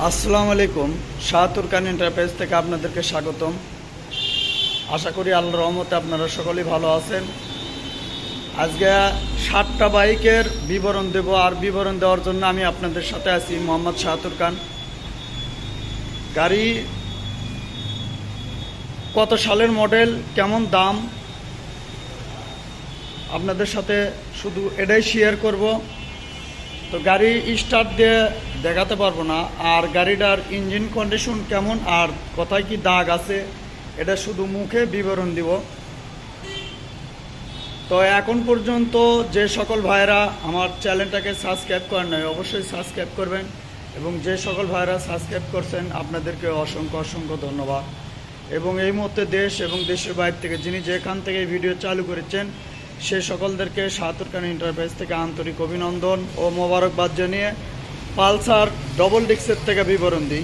আসসালামু আলাইকুম। শাহাতুর খান এন্টারপ্রাইজ থেকে আপনাদেরকে স্বাগতম। আশা করি আল্লাহর রহমতে আপনারা সকলেই ভালো আছেন। আজকে 7টা বাইকের বিবরণ দেব, আর বিবরণ দেওয়ার জন্য আমি আপনাদের সাথে আছি মোহাম্মদ শাহাতুর খান। গাড়ি কত সালের মডেল, কেমন দাম, আপনাদের সাথে শুধু এটাই শেয়ার করব। তো গাড়ি স্টার্ট দিয়ে দেখাতে পারবো না, আর গাড়িটার ইঞ্জিন কন্ডিশন কেমন আর কোথায় কি দাগ আছে এটা শুধু মুখে বিবরণ দিব। তো এখন পর্যন্ত যে সকল ভাইয়েরা আমার চ্যানেলটাকে সাবস্ক্রাইব করেন নাই অবশ্যই সাবস্ক্রাইব করবেন, এবং যে সকল ভাইয়েরা সাবস্ক্রাইব করছেন আপনাদেরকে অসংখ্য অসংখ্য ধন্যবাদ। এবং এই মুহূর্তে দেশ এবং দেশের বাইরে থেকে যিনি যেখান থেকে এই ভিডিও চালু করেছেন সে সকলদেরকে শাহাতুর খান এন্টারপ্রাইজ থেকে আন্তরিক অভিনন্দন ও মোবারকবাদ জানিয়ে পালসার ডবল ডিক্সের থেকে বিবরণ দিই।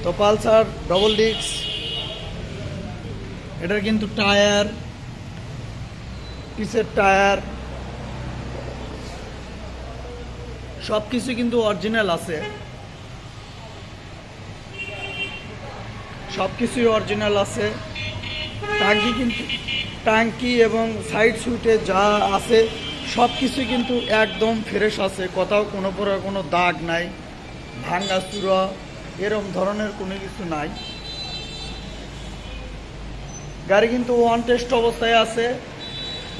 তো পালসার ডবল ডিক্স, এটার কিন্তু টায়ার, পিসের টায়ার সব কিছু কিন্তু অরিজিনাল আছে, সব কিছুই অরিজিনাল আছে। ট্যাঙ্কি এবং সাইড সুইটে যা আছে সব কিছু কিন্তু একদম ফ্রেশ আছে, কোথাও কোনো প্রকার কোনো দাগ নাই, ভাঙ্গা চূড়া এরকম ধরনের কোনো কিছু নাই। গাড়ি কিন্তু ওয়ান টেস্ট অবস্থায় আছে,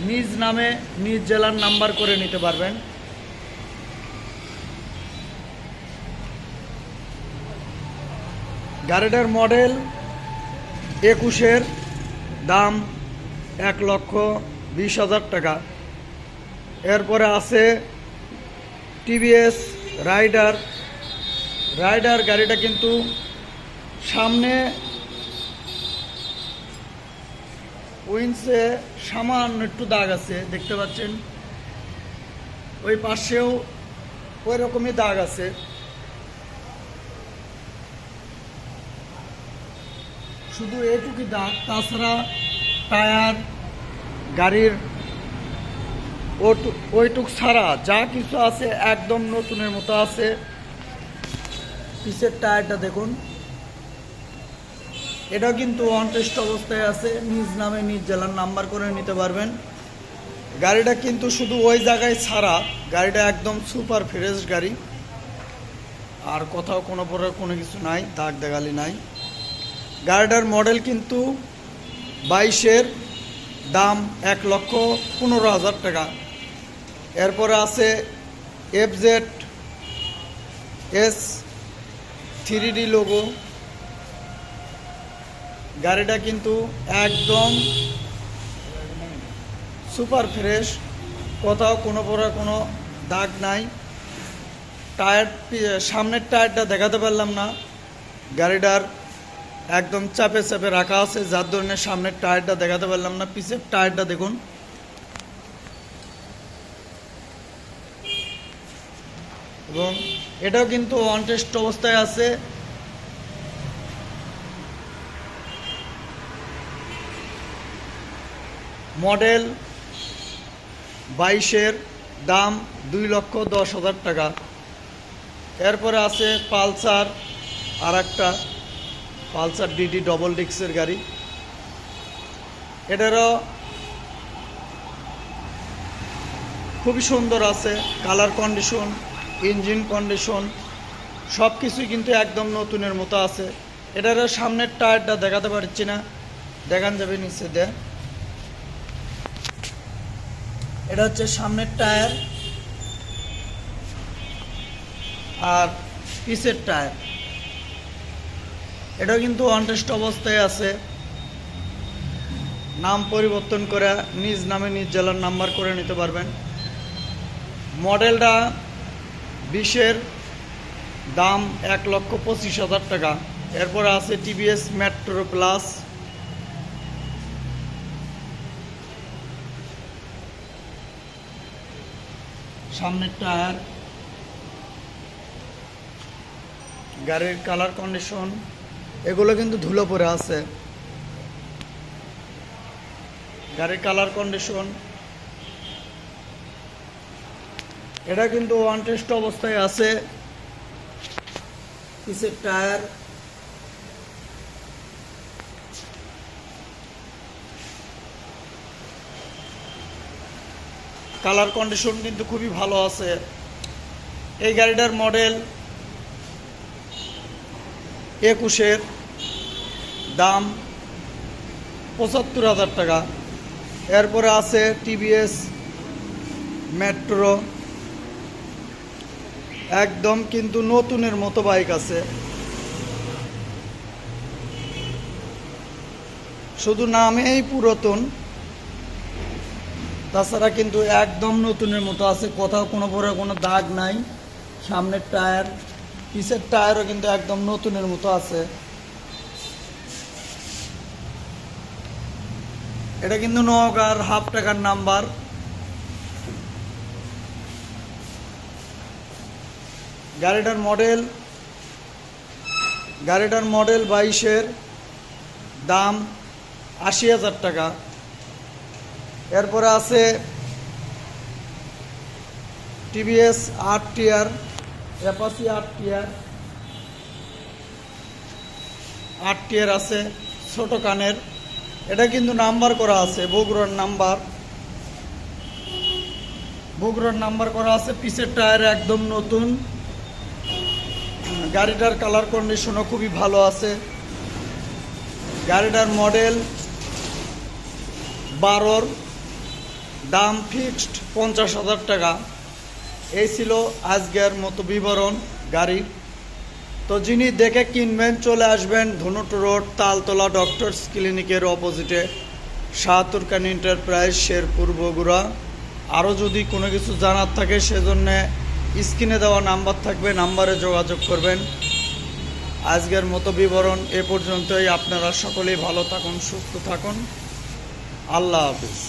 নিজ নামে নিজ জেলার নাম্বার করে নিতে পারবেন। গাড়িটার মডেল 21-এর, দাম 1,20,000 টাকা। এরপরে আছে টিভিএস রাইডার। গাড়িটা কিন্তু সামনে উইন্ডসে সামান্য একটু দাগ আছে, দেখতে পাচ্ছেন। ওই পাশেও ওই রকমই দাগ আছে। শুধু এইটুকুই দাগ, তাছাড়া টায়ার গাড়ির ওইটুক ছাড়া যা কিছু আছে একদম নতুনের মতো আছে। পিছের টায়ারটা দেখুন, এটা কিন্তু অন টেস্ট অবস্থায় আছে, নিজ নামে নিজ জেলার নাম্বার করে নিতে পারবেন। গাড়িটা কিন্তু শুধু ওই জায়গায় ছাড়া গাড়িটা একদম সুপার ফ্রেশ গাড়ি, আর কোথাও কোনো প্রকার কোনো কিছু নাই, দাগ দেখালি নাই। গাড়িটার মডেল কিন্তু 22-এর, দাম 1,15,000 টাকা। এরপরে আছে FZ-S 3D লোগো। গাড়িটা কিন্তু একদম সুপার ফ্রেশ, কোথাও কোনো প্রকার কোনো দাগ নাই। টায়ার, সামনের টায়ারটা দেখাতে পারলাম না, গাড়িটার একদম চাপে চাপে রাখা আছে, যার ধরনের সামনের টায়ারটা দেখাতে পারলাম না। পিছের টায়ারটা দেখুন, এবং এটাও কিন্তু অন টেস্ট অবস্থায় আছে। মডেল 22-এর, দাম 2,10,000 টাকা। এরপরে আছে পালসার, আর একটা পালসার ডিডি ডবল ডিক্সের গাড়ি। এটারও খুবই সুন্দর আছে, কালার কন্ডিশন, ইঞ্জিন কন্ডিশন সব কিছুই কিন্তু একদম নতুনের মতো আছে। এটারও সামনের টায়ারটা দেখাতে পারছি না, দেখান যাবে নিচে দে। এটা হচ্ছে সামনের টায়ার আর পিছের টায়ার। এটাও কিন্তু অনটেস্ট অবস্থায় আছে, নাম পরিবর্তন করে নিজ নামে নিজ জেলার নাম্বার করে নিতে পারবেন। মডেলটা 20-এর, দাম 1,25,000 টাকা। এরপর আছে টিভিএস মেট্রো প্লাস। সামনের টায়ার, গাড়ির কালার কন্ডিশন এগুলো কিন্তু ধুলো পড়ে আছে। গাড়ির কালার কন্ডিশন, এটা কিন্তু ওয়ান টেস্ট অবস্থায় আছে। পিছের টায়ার, কালার কন্ডিশন কিন্তু খুবই ভালো আছে। এই গাড়িটার মডেল 21-এর, দাম 75,000 টাকা। এরপরে আছে টিভিএস মেট্রো, একদম কিন্তু নতুনের মতো বাইক আছে, শুধু নামেই পুরাতন, তাছাড়া কিন্তু একদম নতুনের মতো আছে, কোথাও কোনো দাগ নাই। সামনের টায়ার, পিছের টায়ারও কিন্তু একদম নতুনের মতো আছে। এটা কিন্তু নওগাঁর হাফ টাকার নাম্বার। গাড়িটার মডেল 22-এর, দাম 80,000 টাকা। এরপরে আছে টিভিএস RTR, অ্যাপাচি RTR আছে ছোট কানের, এটা কিন্তু নাম্বার করা আছে, বগুড়ার নাম্বার করা আছে। পিছের টায়ার একদম নতুন। গাড়িটার কালার কন্ডিশনও খুবই ভালো আছে। গাড়িটার মডেল 12-র, দাম ফিক্সড 50,000 টাকা। এই ছিল আজকের মতো বিবরণ গাড়ির। তো যিনি দেখে কিনবেন চলে আসবেন ধনুট রোড, তালতলা ডক্টরস ক্লিনিকের অপোজিটে, শাহাতুর খান এন্টারপ্রাইজ, শেরপুর, বগুড়া। আরও যদি কোনো কিছু জানার থাকে সেজন্যে স্ক্রিনে দেওয়া নাম্বার থাকবে, নাম্বারে যোগাযোগ করবেন। আজকের মতো বিবরণ এ পর্যন্তই। আপনারা সকলেই ভালো থাকুন, সুস্থ থাকুন। আল্লাহ হাফিজ।